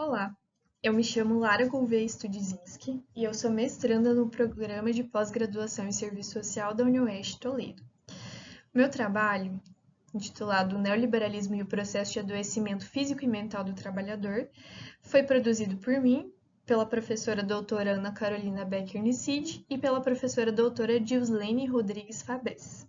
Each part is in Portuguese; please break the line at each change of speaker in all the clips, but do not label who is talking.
Olá, eu me chamo Lara Gouveia Studzinski e eu sou mestranda no Programa de Pós-Graduação em Serviço Social da UniOeste Toledo. Meu trabalho, intitulado Neoliberalismo e o Processo de Adoecimento Físico e Mental do Trabalhador, foi produzido por mim, pela professora doutora Ana Carolina Becker-Nicide e pela professora doutora Dilslene Rodrigues Fabres.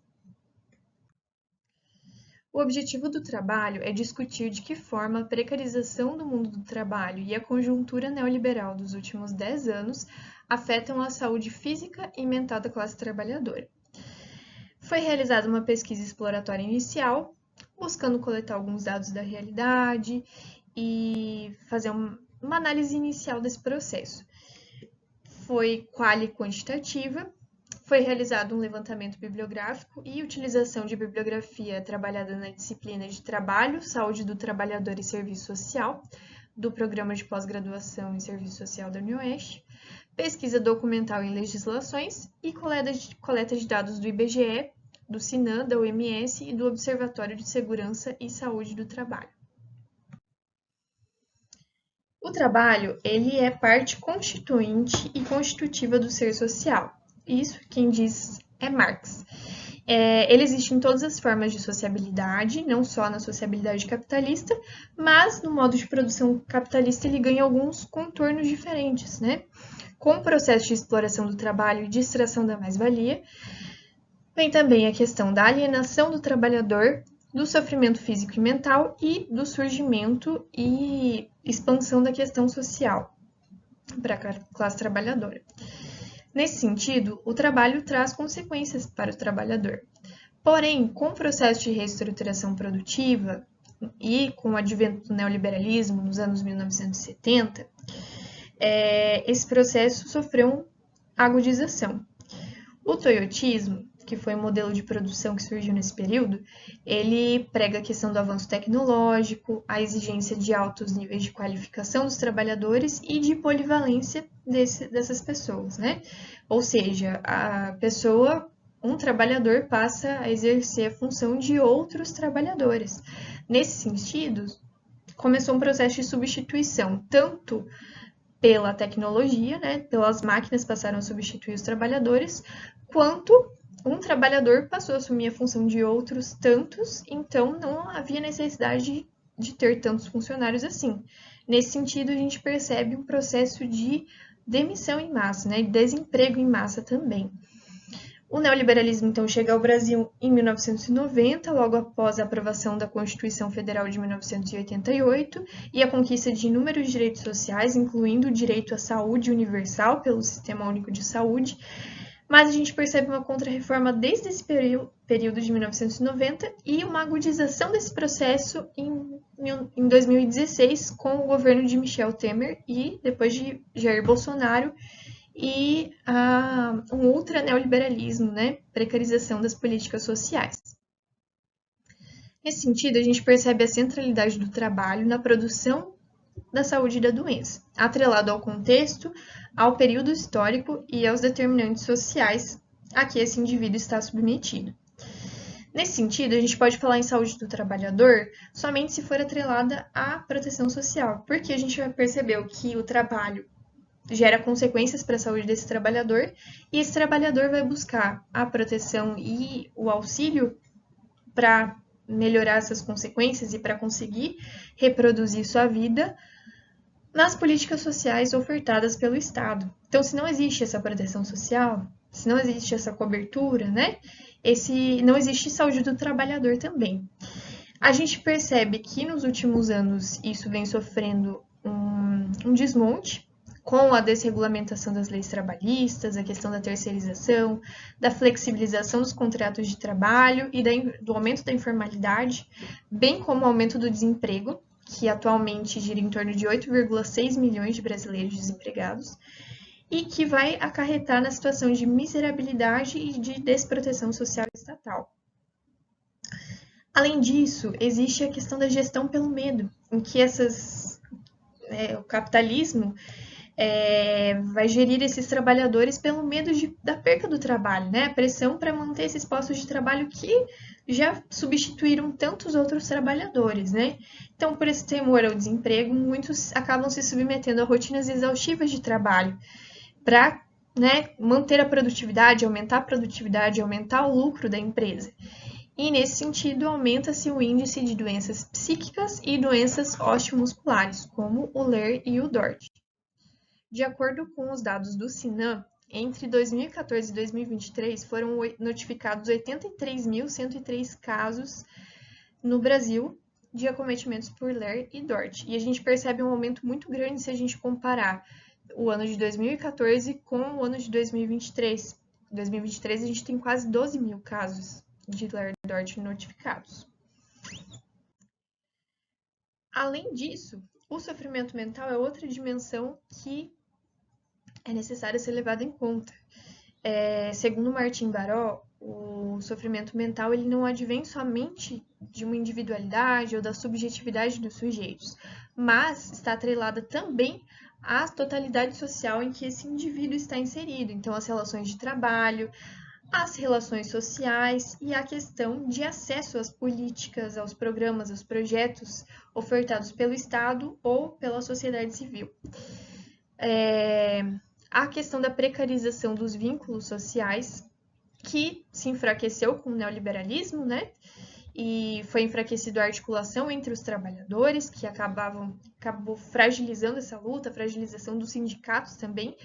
O objetivo do trabalho é discutir de que forma a precarização do mundo do trabalho e a conjuntura neoliberal dos últimos 10 anos afetam a saúde física e mental da classe trabalhadora. Foi realizada uma pesquisa exploratória inicial, buscando coletar alguns dados da realidade e fazer uma análise inicial desse processo. Foi quali quantitativa. Foi realizado um levantamento bibliográfico e utilização de bibliografia trabalhada na disciplina de Trabalho, Saúde do Trabalhador e Serviço Social, do Programa de Pós-Graduação em Serviço Social da UniOeste, pesquisa documental em legislações e coleta de dados do IBGE, do SINAM, da OMS e do Observatório de Segurança e Saúde do Trabalho. O trabalho, ele é parte constituinte e constitutiva do ser social. Isso quem diz é Marx. Ele existe em todas as formas de sociabilidade, não só na sociabilidade capitalista, mas no modo de produção capitalista ele ganha alguns contornos diferentes, né? Com o processo de exploração do trabalho e de extração da mais-valia, vem também a questão da alienação do trabalhador, do sofrimento físico e mental e do surgimento e expansão da questão social para a classe trabalhadora. Nesse sentido, o trabalho traz consequências para o trabalhador. Porém, com o processo de reestruturação produtiva e com o advento do neoliberalismo nos anos 1970, esse processo sofreu uma agudização. O toyotismo, que foi um modelo de produção que surgiu nesse período, ele prega a questão do avanço tecnológico, a exigência de altos níveis de qualificação dos trabalhadores e de polivalência dessas pessoas, né? Ou seja, um trabalhador passa a exercer a função de outros trabalhadores. Nesse sentido, começou um processo de substituição, tanto pela tecnologia, né? Pelas máquinas passaram a substituir os trabalhadores, quanto um trabalhador passou a assumir a função de outros tantos, então não havia necessidade de ter tantos funcionários assim. Nesse sentido, a gente percebe um processo de demissão em massa, né, de desemprego em massa também. O neoliberalismo, então, chega ao Brasil em 1990, logo após a aprovação da Constituição Federal de 1988 e a conquista de inúmeros direitos sociais, incluindo o direito à saúde universal pelo Sistema Único de Saúde, mas a gente percebe uma contra-reforma desde esse período de 1990 e uma agudização desse processo em 2016 com o governo de Michel Temer e depois de Jair Bolsonaro e um ultra-neoliberalismo, né? Precarização das políticas sociais. Nesse sentido, a gente percebe a centralidade do trabalho na produção da saúde e da doença, atrelado ao contexto, ao período histórico e aos determinantes sociais a que esse indivíduo está submetido. Nesse sentido, a gente pode falar em saúde do trabalhador somente se for atrelada à proteção social, porque a gente já percebeu que o trabalho gera consequências para a saúde desse trabalhador e esse trabalhador vai buscar a proteção e o auxílio para melhorar essas consequências e para conseguir reproduzir sua vida nas políticas sociais ofertadas pelo Estado. Então, se não existe essa proteção social, se não existe essa cobertura, né? Não existe saúde do trabalhador também. A gente percebe que nos últimos anos isso vem sofrendo um desmonte com a desregulamentação das leis trabalhistas, a questão da terceirização, da flexibilização dos contratos de trabalho e do aumento da informalidade, bem como o aumento do desemprego, que atualmente gira em torno de 8,6 milhões de brasileiros desempregados, e que vai acarretar na situação de miserabilidade e de desproteção social estatal. Além disso, existe a questão da gestão pelo medo, em que o capitalismo vai gerir esses trabalhadores pelo medo da perca do trabalho, né? A pressão para manter esses postos de trabalho que já substituíram tantos outros trabalhadores, né? Então, por esse temor ao desemprego, muitos acabam se submetendo a rotinas exaustivas de trabalho para, né, manter a produtividade, aumentar o lucro da empresa. E, nesse sentido, aumenta-se o índice de doenças psíquicas e doenças osteomusculares, como o LER e o DORT. De acordo com os dados do Sinam, entre 2014 e 2023 foram notificados 83.103 casos no Brasil de acometimentos por LER e DORT. E a gente percebe um aumento muito grande se a gente comparar o ano de 2014 com o ano de 2023. Em 2023 a gente tem quase 12 mil casos de LER e DORT notificados. Além disso, o sofrimento mental é outra dimensão que é necessário ser levado em conta. Segundo Martin Baró, o sofrimento mental ele não advém somente de uma individualidade ou da subjetividade dos sujeitos, mas está atrelada também à totalidade social em que esse indivíduo está inserido. Então, as relações de trabalho, as relações sociais e a questão de acesso às políticas, aos programas, aos projetos ofertados pelo Estado ou pela sociedade civil. A questão da precarização dos vínculos sociais, que se enfraqueceu com o neoliberalismo, né? E foi enfraquecido a articulação entre os trabalhadores, que acabou fragilizando essa luta, a fragilização dos sindicatos também,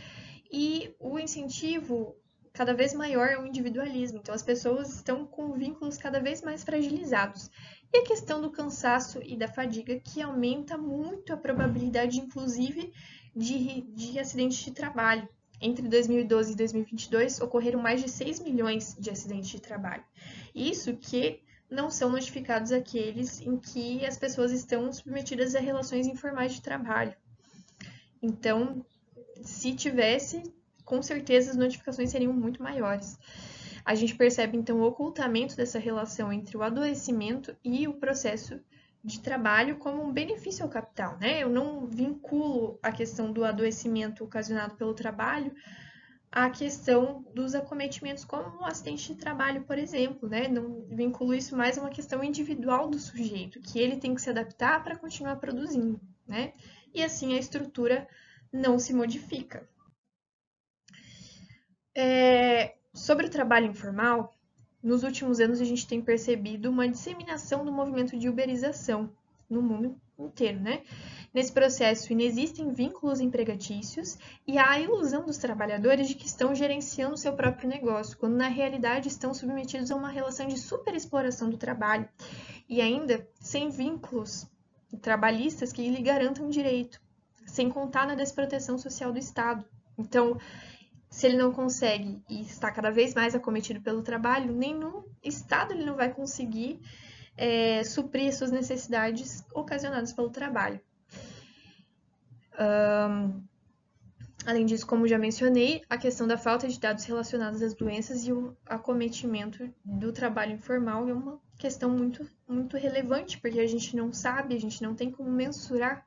e o incentivo cada vez maior ao individualismo. Então, as pessoas estão com vínculos cada vez mais fragilizados. E a questão do cansaço e da fadiga, que aumenta muito a probabilidade, inclusive, de acidentes de trabalho. Entre 2012 e 2022, ocorreram mais de 6 milhões de acidentes de trabalho. Isso que não são notificados aqueles em que as pessoas estão submetidas a relações informais de trabalho. Então, se tivesse, com certeza as notificações seriam muito maiores. A gente percebe, então, o ocultamento dessa relação entre o adoecimento e o processo de trabalho como um benefício ao capital, né? Eu não vinculo a questão do adoecimento ocasionado pelo trabalho à questão dos acometimentos como um acidente de trabalho, por exemplo, né? Não vinculo isso mais a uma questão individual do sujeito, que ele tem que se adaptar para continuar produzindo, né? E assim a estrutura não se modifica. Sobre o trabalho informal, nos últimos anos a gente tem percebido uma disseminação do movimento de uberização no mundo inteiro, né? Nesse processo inexistem vínculos empregatícios e há a ilusão dos trabalhadores de que estão gerenciando seu próprio negócio, quando na realidade estão submetidos a uma relação de superexploração do trabalho e ainda sem vínculos trabalhistas que lhe garantam direito, sem contar na desproteção social do Estado. Então, se ele não consegue e está cada vez mais acometido pelo trabalho, nenhum Estado ele não vai conseguir suprir suas necessidades ocasionadas pelo trabalho. Além disso, como já mencionei, a questão da falta de dados relacionados às doenças e o acometimento do trabalho informal é uma questão muito, muito relevante, porque a gente não sabe, a gente não tem como mensurar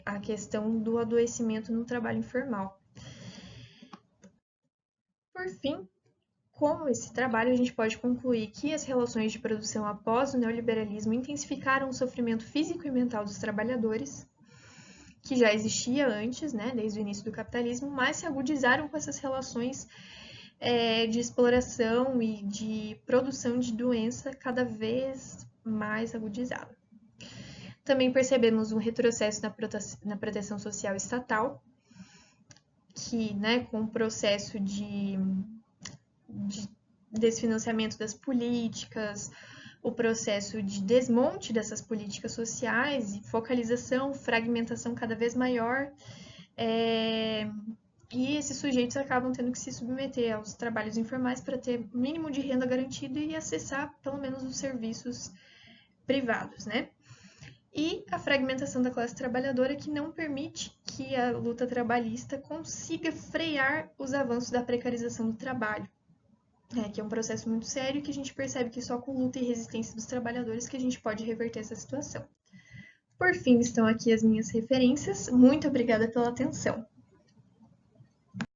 a questão do adoecimento no trabalho informal. Por fim, com esse trabalho, a gente pode concluir que as relações de produção após o neoliberalismo intensificaram o sofrimento físico e mental dos trabalhadores, que já existia antes, né, desde o início do capitalismo, mas se agudizaram com essas relações de exploração e de produção de doença cada vez mais agudizada. Também percebemos um retrocesso na proteção social estatal, que, né, com o processo de desfinanciamento das políticas, o processo de desmonte dessas políticas sociais e focalização, fragmentação cada vez maior, e esses sujeitos acabam tendo que se submeter aos trabalhos informais para ter mínimo de renda garantido e acessar pelo menos os serviços privados, né? E a fragmentação da classe trabalhadora que não permite que a luta trabalhista consiga frear os avanços da precarização do trabalho. Que é um processo muito sério que a gente percebe que só com luta e resistência dos trabalhadores que a gente pode reverter essa situação. Por fim, estão aqui as minhas referências. Muito obrigada pela atenção.